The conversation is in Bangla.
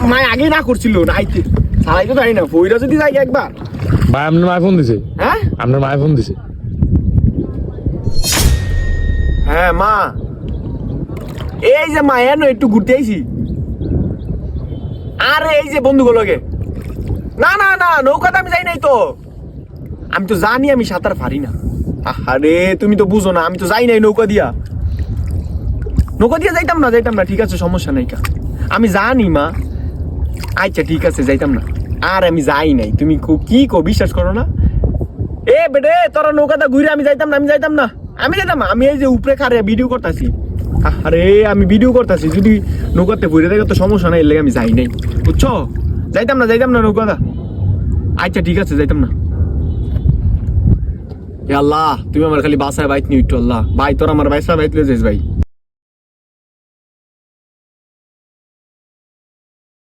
মায় আগে না করছিল না আইতে সারাই তো জানি না বইরা যদি যাই একবার ভাই আপনার মায় ফোন দিছে হ্যাঁ আপনার মায় ফোন দিছে হ্যাঁ মা এই যে মা এনো একটু ঘুরতে আইছি আরে এই যে বন্ধুগুলোকে না না না নৌকাতে আমি যাই নাই তো আমি তো জানি আমি সাঁতার পারি না আরে তুমি তো বুঝো না আমি তো যাই নাই নৌকা দিয়া যাইতাম না ঠিক আছে সমস্যা নাই কা আমি জানি মা আচ্ছা ঠিক আছে যাইতাম না আর আমি যাই নাই তুমি কি বিশ্বাস করো না এ বেটে তোরা নৌকাটা ঘুরে আমি যাইতাম না আমি এই যে উপরে খারে ভিডিও করতেছি আরে আমি ভিডিও করতেছি যদি নৌকাতে ঘুরে দেখো তো সমস্যা নাই এর লেগে আমি যাই নাই বুঝছো যাইতাম না নৌকাটা আচ্ছা ঠিক আছে যাইতাম না এ আল্লাহ তুমি আমার খালি বাসায় বাইক নিয়ে একটু আল্লাহ ভাই তোর আমার বাসায় বাইক লয়ে যাইস ভাই